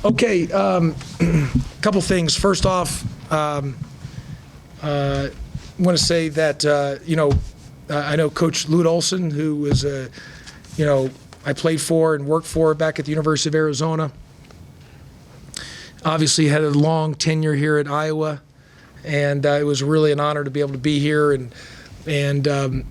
Okay, couple things. First off, I want to say that, I know Coach Lute Olson, who was I played for and worked for back at the University of Arizona. Obviously had a long tenure here at Iowa, and it was really an honor to be able to be here and to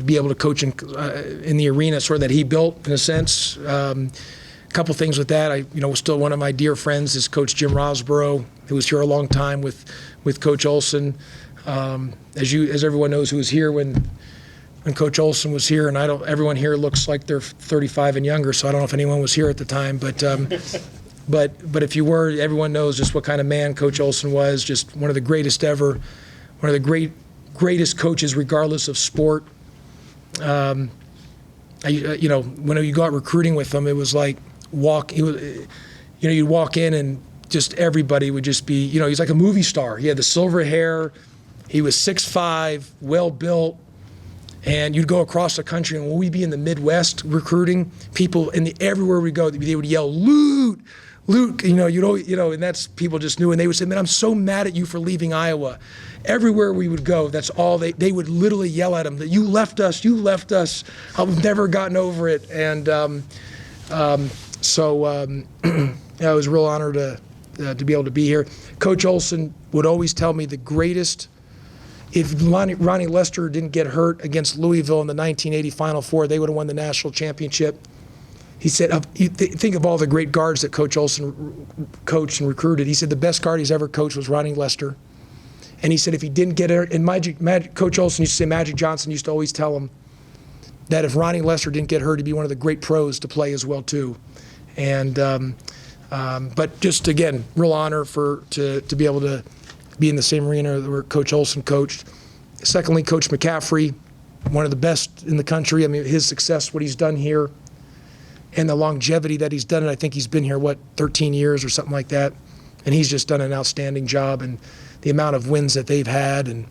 be able to coach in the arena sort of that he built, in a sense. A couple things with that. Still one of my dear friends is Coach Jim Rosborough, who was here a long time with Coach Olson. As everyone knows, who was here when Coach Olson was here, and everyone here looks like they're 35 and younger, so I don't know if anyone was here at the time, but if you were, everyone knows just what kind of man Coach Olson was. Just one of the greatest ever, one of the greatest coaches, regardless of sport. When you go out recruiting with him, it was like you'd walk in and just everybody would just be, he's like a movie star. He had the silver hair. He was 6'5", well built. And you'd go across the country, and when we'd be in the Midwest recruiting, people everywhere we go, they would yell, "Lute, Lute," and that's, people just knew, and they would say, "Man, I'm so mad at you for leaving Iowa." Everywhere we would go, that's all they would literally yell at him, that you left us. I've never gotten over it. And it was a real honor to be able to be here. Coach Olson would always tell me if Ronnie Lester didn't get hurt against Louisville in the 1980 Final Four, they would have won the national championship. He said, think of all the great guards that Coach Olson coached and recruited. He said the best guard he's ever coached was Ronnie Lester. And he said if he didn't get hurt, and Coach Olson used to say, Magic Johnson used to always tell him that if Ronnie Lester didn't get hurt, he'd be one of the great pros to play as well too. And but just again, real honor to be able to be in the same arena where Coach Olson coached. Secondly, Coach McCaffrey, one of the best in the country. I mean, his success, what he's done here, and the longevity that he's done it. I think he's been here, 13 years or something like that. And he's just done an outstanding job, and the amount of wins that they've had, and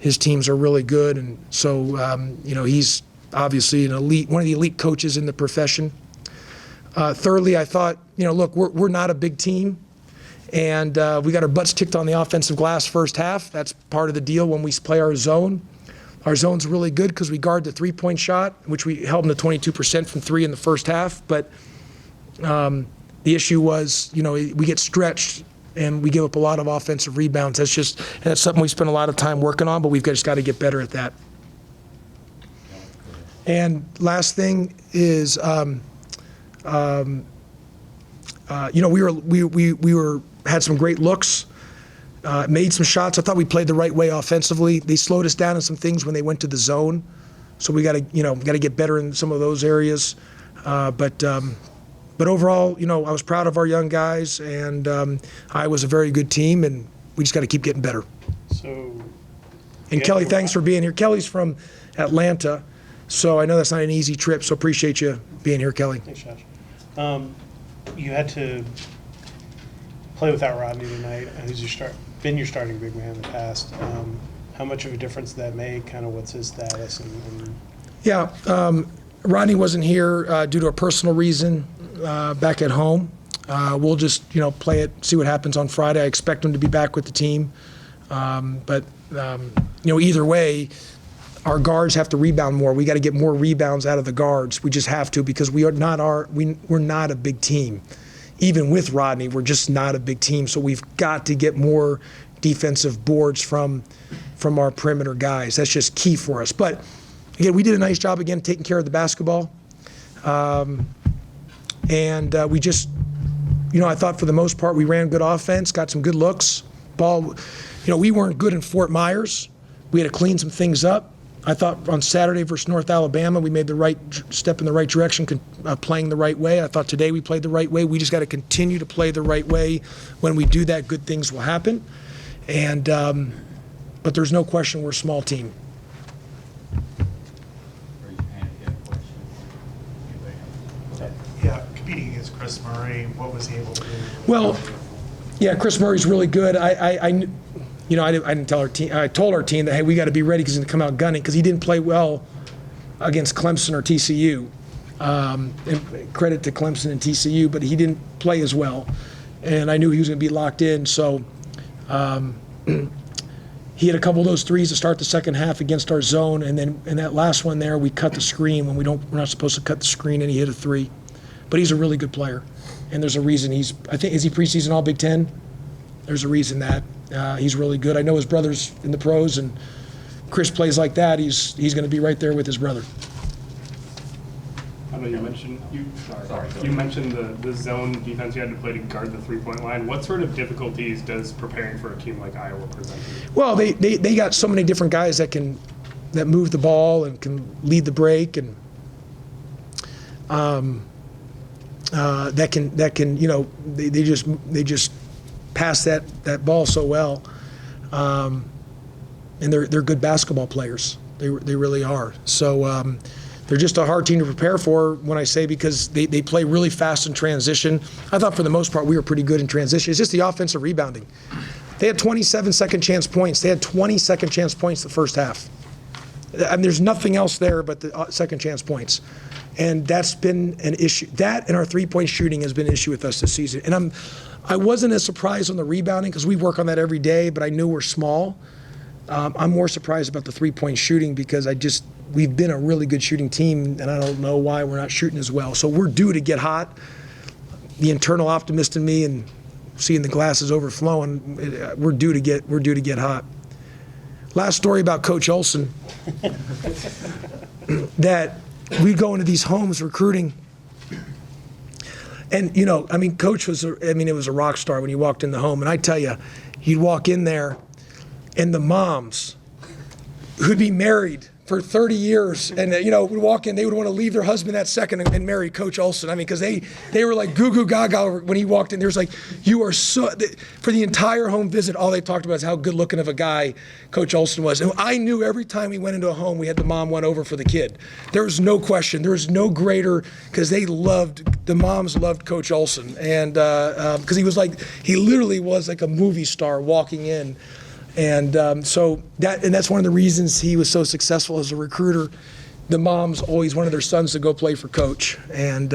his teams are really good. And so, he's obviously one of the elite coaches in the profession. Thirdly, I thought, look, we're not a big team. And we got our butts kicked on the offensive glass first half. That's part of the deal when we play our zone. Our zone's really good because we guard the three-point shot, which we held them to 22% from three in the first half. But the issue was, we get stretched and we give up a lot of offensive rebounds. That's something we spend a lot of time working on, but we've just got to get better at that. And last thing is, we had some great looks, made some shots. I thought we played the right way offensively. They slowed us down in some things when they went to the zone, so we got to get better in some of those areas. But overall, I was proud of our young guys, and I was a very good team, and we just got to keep getting better. And Kelly, thanks for being here. Kelly's from Atlanta, so I know that's not an easy trip. So appreciate you being here, Kelly. Thanks, Josh. You had to play without Rodney tonight, who's been your starting big man in the past. How much of a difference did that make? Kind of what's his status? Yeah, Rodney wasn't here due to a personal reason back at home. We'll just play it, see what happens on Friday. I expect him to be back with the team, but either way, our guards have to rebound more. We got to get more rebounds out of the guards. We just have to, because we're not a big team. Even with Rodney, we're just not a big team. So we've got to get more defensive boards from our perimeter guys. That's just key for us. But again, we did a nice job again taking care of the basketball. We just, I thought for the most part we ran good offense, got some good looks. Ball, we weren't good in Fort Myers. We had to clean some things up. I thought on Saturday versus North Alabama, we made the right step in the right direction, playing the right way. I thought today we played the right way. We just got to continue to play the right way. When we do that, good things will happen. And but there's no question we're a small team. Yeah, competing against Chris Murray, what was he able to do? Well, yeah, Chris Murray's really good. I didn't tell our team. I told our team that, hey, we got to be ready because he's going to come out gunning, because he didn't play well against Clemson or TCU. And credit to Clemson and TCU, but he didn't play as well. And I knew he was going to be locked in. So he had a couple of those threes to start the second half against our zone. And then in that last one there, we cut the screen when we're not supposed to cut the screen, and he hit a three. But he's a really good player. And there's a reason is he preseason All Big Ten? There's a reason that he's really good. I know his brother's in the pros, and Chris plays like that. He's going to be right there with his brother. I know you mentioned you mentioned the zone defense you had to play to guard the 3-point line. What sort of difficulties does preparing for a team like Iowa present you? Well, they got so many different guys that move the ball and can lead the break, and that can they just pass that ball so well, and they're good basketball players. They really are. So they're just a hard team to prepare for, when I say, because they play really fast in transition. I thought for the most part we were pretty good in transition. It's just the offensive rebounding. They had 27 second chance points. They had 20 second chance points the first half. I mean, there's nothing else there but the second chance points. And that's been an issue. That and our three-point shooting has been an issue with us this season. And I wasn't as surprised on the rebounding, because we work on that every day, but I knew we're small. I'm more surprised about the three-point shooting, because we've been a really good shooting team, and I don't know why we're not shooting as well. So we're due to get hot. The internal optimist in me and seeing the glasses overflowing, we're due to get hot. Last story about Coach Olson, that we go into these homes recruiting, and Coach it was a rock star when he walked in the home. And I tell you, you'd walk in there, and the moms who'd be married for 30 years, and would walk in, they would want to leave their husband that second and marry Coach Olson. I mean, because they were like goo goo gaga when he walked in. There was like, you are so, for the entire home visit, all they talked about is how good looking of a guy Coach Olson was. And I knew every time we went into a home, we had the mom went over for the kid. There was no question. There was no greater, because the moms loved Coach Olson. And because he literally was like a movie star walking in. And so that's one of the reasons he was so successful as a recruiter. The moms always wanted their sons to go play for Coach. And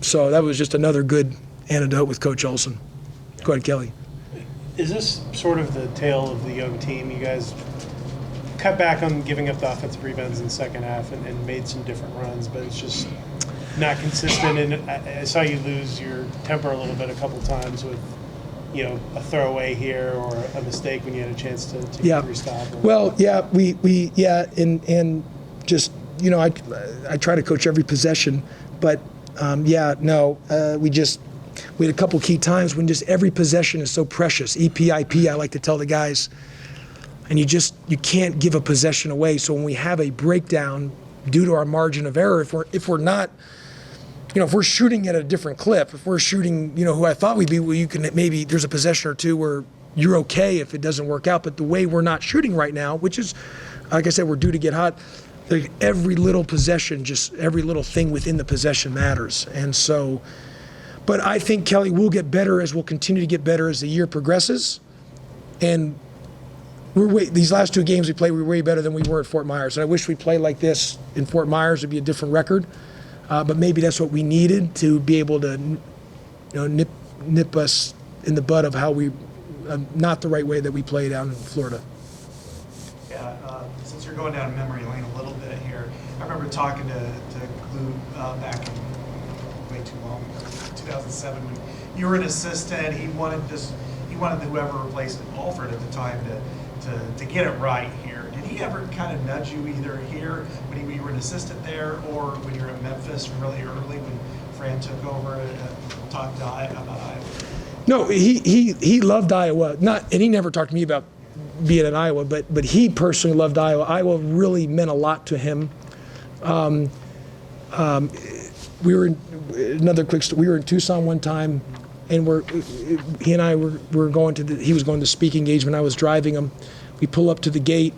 so that was just another good anecdote with Coach Olson. Go ahead, Kelly. Is this sort of the tale of the young team? You guys cut back on giving up the offensive rebounds in the second half and made some different runs, but it's just not consistent. And I saw you lose your temper a little bit a couple times with a throwaway here or a mistake when you had a chance to get three stop. Well, yeah, and just I try to coach every possession, but we had a couple key times when just every possession is so precious. EPIP, I like to tell the guys, and you can't give a possession away. So when we have a breakdown due to our margin of error, if we're not. If we're shooting at a different clip, if we're shooting, who I thought we'd be, well, you can maybe there's a possession or two where you're okay if it doesn't work out. But the way we're not shooting right now, which is, like I said, we're due to get hot. Like every little possession, just every little thing within the possession matters. And so, but I think Kelly will get better we'll continue to get better as the year progresses. And these last two games we played, we were way better than we were at Fort Myers. And I wish we played like this in Fort Myers. It'd be a different record. But maybe that's what we needed to be able to, nip us in the bud of how we, not the right way that we played out in Florida. Yeah, since you're going down memory lane a little bit here, I remember talking to Glue back in way too long ago, 2007, when you were an assistant. He wanted whoever replaced Alford at the time to get it right here. Did he ever kind of nudge you either here when you were an assistant there, or when you were at Memphis really early when Fran took over and talked to about Iowa? No, he loved Iowa. And he never talked to me about being in Iowa, but he personally loved Iowa. Iowa really meant a lot to him. We were another quick story. We were in Tucson one time, and he and I were going to he was going to speaking engagement. I was driving him. We pull up to the gate,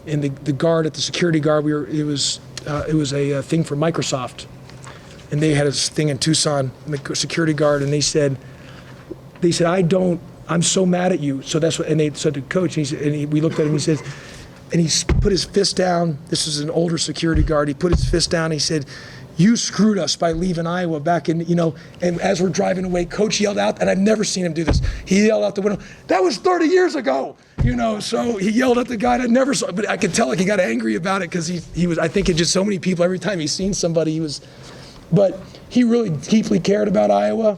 and the guard at the security guard, it was a thing for Microsoft, and they had a thing in Tucson, the security guard, and they said I'm so mad at you. So that's what, and they said to coach, and we looked at him, he says, and put his fist down. This is an older security guard. He put his fist down. He said, "You screwed us by leaving Iowa back in, and as we're driving away, Coach yelled out, and I've never seen him do this. He yelled out the window, "That was 30 years ago," so he yelled at the guy, and I never saw, but I could tell like he got angry about it because he was, I think it just so many people, every time he's seen somebody, but he really deeply cared about Iowa.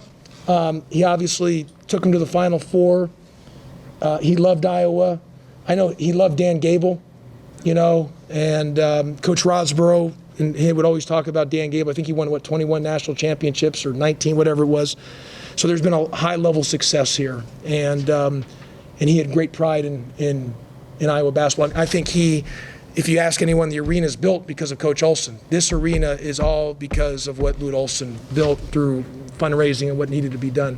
He obviously took him to the Final Four. He loved Iowa. I know he loved Dan Gable, and Coach Rosborough, and he would always talk about Dan Gable. I think he won, 21 national championships or 19, whatever it was. So there's been a high-level success here, and he had great pride in Iowa basketball. I think if you ask anyone, the arena is built because of Coach Olson. This arena is all because of what Lute Olson built through fundraising and what needed to be done.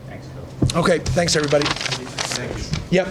Thanks, Phil. Okay, thanks, everybody. Thank you. Yep.